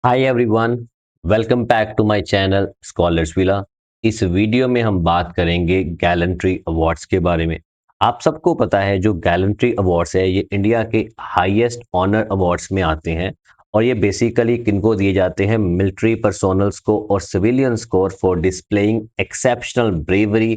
Hi everyone, welcome back to my channel scholars villa. इस video में हम बात करेंगे गैलेंट्री अवार्ड्स के बारे में। आप सबको पता है जो गैलेंट्री अवार्ड्स है ये इंडिया के हाईएस्ट ऑनर अवार्ड्स में आते हैं और ये बेसिकली किनको दिए जाते हैं? मिलिट्री पर्सोनल्स को और सिविलियंस को for displaying exceptional bravery,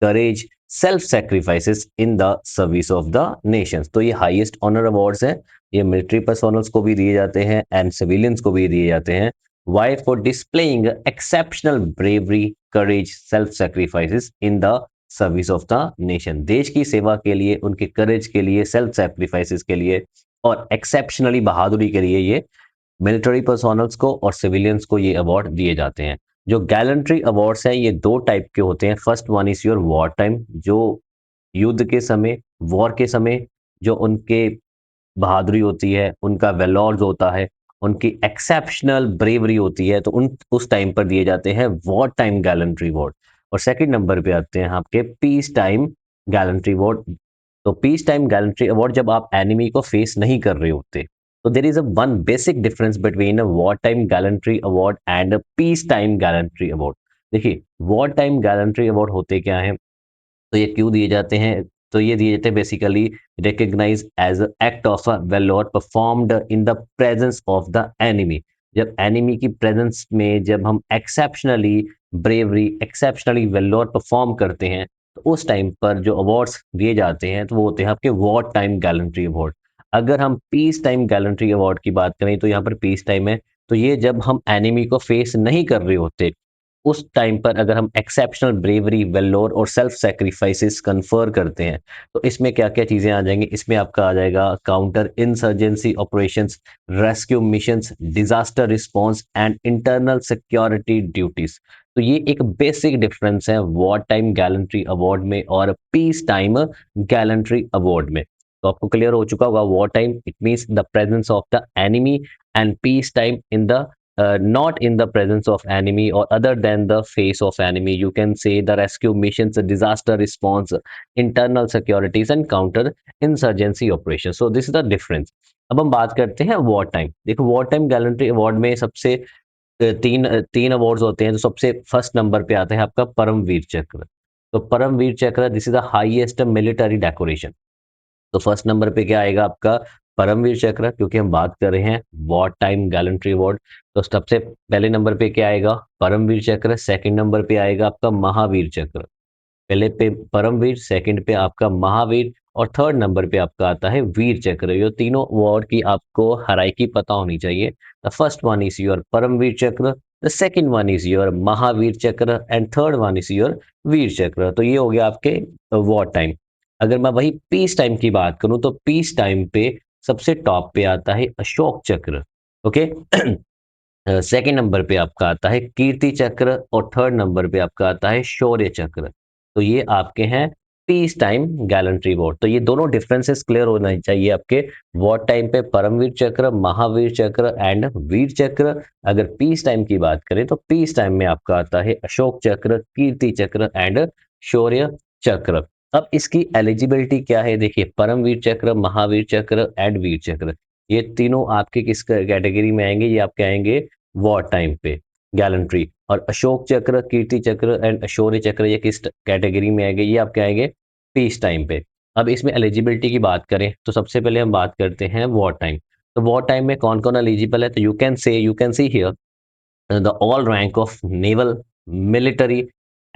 courage, self sacrifices in the service of the Nations. तो ये हाईएस्ट ऑनर अवार्ड्स हैं। ये मिलिट्री पर्सोनल्स को भी दिए जाते हैं एंड सिविलियंस को भी दिए जाते हैं। Why? For displaying exceptional bravery, courage, self sacrifices in the service of the nation. देश की सेवा के लिए, उनके करेज के लिए, सेल्फ सेक्रीफाइसेस के लिए और एक्सेप्शनली बहादुरी के लिए ये मिलिट्री पर्सोनल्स को और सिविलियंस को ये अवार्ड दिए जाते हैं। जो गैलेंट्री अवार्ड्स हैं ये दो टाइप के होते हैं। First one is your war time, जो युद्ध के समय, वॉर के समय जो उनके बहादुरी होती है, उनका वेलोर्स होता है, उनकी एक्सेप्शनल ब्रेवरी होती है, तो उन उस टाइम पर दिए जाते हैं वॉर टाइम गैलेंट्री अवार्ड। और सेकंड नंबर पे आते हैं आपके पीस टाइम गैलेंट्री अवार्ड। तो पीस टाइम गैलेंट्री अवार्ड जब आप एनिमी को फेस नहीं कर रहे होते, तो there is a one basic difference between a war time gallantry award and a peace time gallantry award. देखिए, वॉर टाइम गैलेंट्री अवार्ड होते क्या है, तो ये क्यों दिए जाते हैं? तो ये दिए जाते हैं basically recognise as act of a valour performed in the presence of the enemy. जब एनिमी की प्रेजेंस में जब हम exceptionally bravery, exceptionally valour perform करते हैं, तो उस टाइम पर जो अवार्ड्स दिए जाते हैं तो वो होते हैं आपके वॉर टाइम गैलेंट्री अवार्ड। अगर हम पीस टाइम गैलेंट्री अवार्ड की बात करें तो यहाँ पर पीस टाइम है, तो ये जब हम एनिमी को फेस नहीं कर रहे होते, उस टाइम पर अगर हम एक्सेप्शनल ब्रेवरी, वेलोर और सेल्फ सैक्रिफाइसेस कन्फर करते हैं, तो इसमें क्या-क्या चीजें आ जाएंगी? इसमें आपका आ जाएगा counter insurgency operations, rescue missions, disaster response and internal security duties. तो ये एक बेसिक डिफरेंस है वॉर टाइम गैलेंट्री अवार्ड में और पीस टाइम गैलेंट्री अवार्ड में। तो आपको क्लियर हो चुका होगा, war time it means the presence of the enemy and peace time in the not in the presence of enemy or other than the face of enemy. You can say the rescue missions, disaster response, internal securities and counter insurgency operations. So this is the difference. अब हम बात करते हैं war time. देखो, war time gallantry award में सबसे तीन awards होते हैं। तो सबसे फर्स्ट नंबर पे आता है आपका परमवीर चक्र। तो परमवीर चक्र this is the highest military decoration. तो फर्स्ट नंबर पे क्या आएगा आपका? परमवीर चक्र, क्योंकि हम बात कर रहे हैं वॉर टाइम गैलेंट्री अवार्ड। तो सबसे पहले नंबर पे क्या आएगा? परमवीर चक्र। सेकंड नंबर पे आएगा आपका महावीर चक्र। पहले पे परमवीर, सेकंड पे आपका महावीर और थर्ड नंबर पे आपका आता है वीर चक्र। ये तीनों अवार्ड की आपको हराइकी पता होनी चाहिए। The first one is your Paramvir Chakra, the second one is your Mahavir Chakra and third one is your Vir Chakra. तो ये हो गया आपके वॉर टाइम। अगर मैं वही पीस टाइम की बात करूं तो पीस टाइम पे सबसे टॉप पे आता है अशोक चक्र। ओके। सेकंड नंबर पे आपका आता है कीर्ति चक्र और थर्ड नंबर पे आपका आता है शौर्य चक्र। तो ये आपके हैं पीस टाइम गैलेंट्री अवार्ड। तो ये दोनों डिफरेंसेस क्लियर होना चाहिए आपके। वॉर टाइम पे परमवीर चक्र, महावीर चक्र एंड वीर चक्र। अगर पीस टाइम की बात करें तो पीस टाइम में आपका आता है अशोक चक्र, कीर्ति चक्र एंड शौर्य चक्र। अब इसकी एलिजिबिलिटी क्या है? देखिए, परमवीर चक्र, महावीर चक्र एंड वीर चक्र, ये तीनों आपके किस कैटेगरी में आएंगे? ये आपके आएंगे वॉर टाइम पे गैलेंट्री। और अशोक चक्र, कीर्ति चक्र एंड शौर्य चक्र ये किस कैटेगरी में आएंगे? ये आपके आएंगे पीस टाइम पे। अब इसमें एलिजिबिलिटी की बात करें तो सबसे पहले हम बात करते हैं वॉर टाइम। तो वॉर टाइम में कौन कौन एलिजिबल है? तो you can see here the all rank of naval, military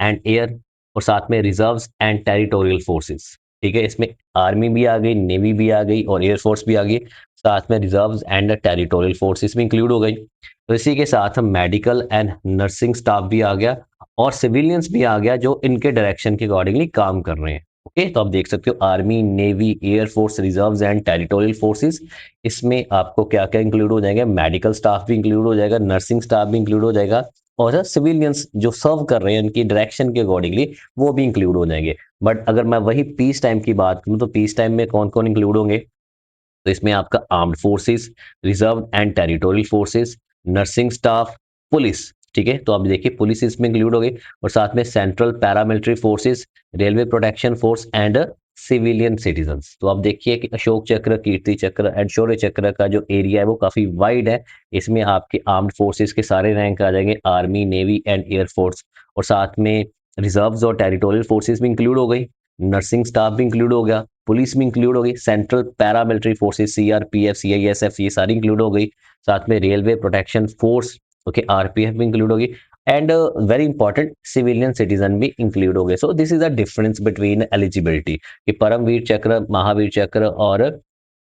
and air और साथ में रिजर्व्स एंड टेरिटोरियल फोर्सेस। ठीक है, इसमें आर्मी भी आ गई, नेवी भी आ गई और एयरफोर्स भी आ गई, साथ में रिजर्व्स एंड टेरिटोरियल फोर्सेस भी इंक्लूड हो गई। तो इसी के साथ हम मेडिकल एंड नर्सिंग स्टाफ भी आ गया और सिविलियंस भी आ गया जो इनके डायरेक्शन के अकॉर्डिंगली काम कर रहे हैं। ओके, तो आप देख सकते हो army, navy, air force, reserves and territorial forces. इसमें आपको क्या क्या इंक्लूड हो जाएंगे? मेडिकल स्टाफ भी इंक्लूड हो जाएगा, नर्सिंग स्टाफ भी इंक्लूड हो जाएगा और सिविलियंस जो सर्व कर रहे हैं उनकी डायरेक्शन के अकॉर्डिंगली वो भी इंक्लूड हो जाएंगे। बट अगर मैं वही पीस टाइम की बात करूं तो पीस टाइम में कौन कौन इंक्लूड होंगे? तो इसमें आपका armed forces, reserve and territorial forces, nursing staff, police. ठीक है, तो आप देखिए पुलिस इसमें इंक्लूड हो गई और साथ में central paramilitary forces, railway protection force and civilian citizens. तो आप देखिए कि अशोक चक्र, कीर्ति चक्र एंड शौर्य चक्र का जो एरिया है वो काफ़ी वाइड है। इसमें आपके आर्म्ड फोर्सेस के सारे रैंक आ जाएँगे, army, navy and air force, और साथ में रिजर्व्स और टेरिटोरियल फोर्सेस भी इंक्लूड हो गई, नर्सिंग स्टाफ भी इंक्लूड हो गया, पुलिस भी इंक्लूड हो गई, central paramilitary forces CRPF, CISF ये सारी इंक्लूड हो गई, साथ में railway protection force, okay, RPF भी इंक्लूड होगी, and very important civilian citizen भी इंक्लूड हो गए। सो this is the difference between eligibility कि परमवीर चक्र, महावीर चक्र और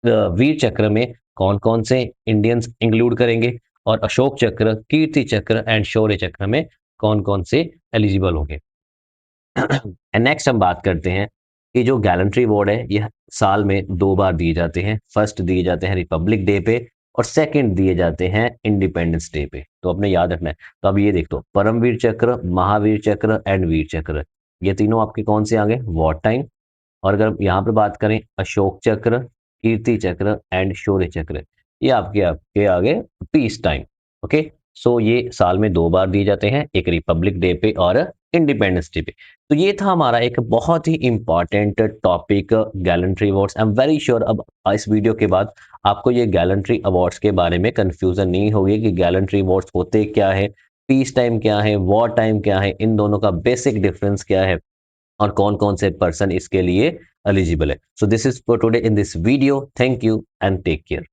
वीर चक्र में कौन कौन से इंडियंस इंक्लूड करेंगे, और अशोक चक्र, कीर्ति चक्र एंड शौर्य चक्र में कौन कौन से एलिजिबल होंगे। नेक्स्ट हम बात करते हैं कि जो गैलेंट्री अवार्ड है यह साल में 2 बार दिए जाते हैं। फर्स्ट दिए जाते हैं रिपब्लिक डे पे और सेकंड दिए जाते हैं इंडिपेंडेंस डे पे। तो आपने याद रखना है। तो अब ये देख लो, परमवीर चक्र, महावीर चक्र एंड वीर चक्र, ये तीनों आपके कौन से आ गए? War time. और अगर यहाँ पे बात करें अशोक चक्र, कीर्ति चक्र एंड शौर्य चक्र, ये आपके आपके आगे पीस टाइम। ओके, सो ये साल में 2 बार दिए जाते हैं, एक रिपब्लिक डे पे और इंडिपेंडेंस डे पे। तो ये था हमारा एक बहुत ही important topic, gallantry awards. I am very sure अब इस वीडियो के बाद आपको ये गैलेंट्री अवार्ड्स के बारे में कंफ्यूजन नहीं होगी कि गैलेंट्री अवार्ड्स होते क्या है, पीस टाइम क्या है, वॉर टाइम क्या है, इन दोनों का बेसिक डिफरेंस क्या है और कौन कौन से पर्सन इसके लिए एलिजिबल है। So this is for today in this video. Thank you and take care.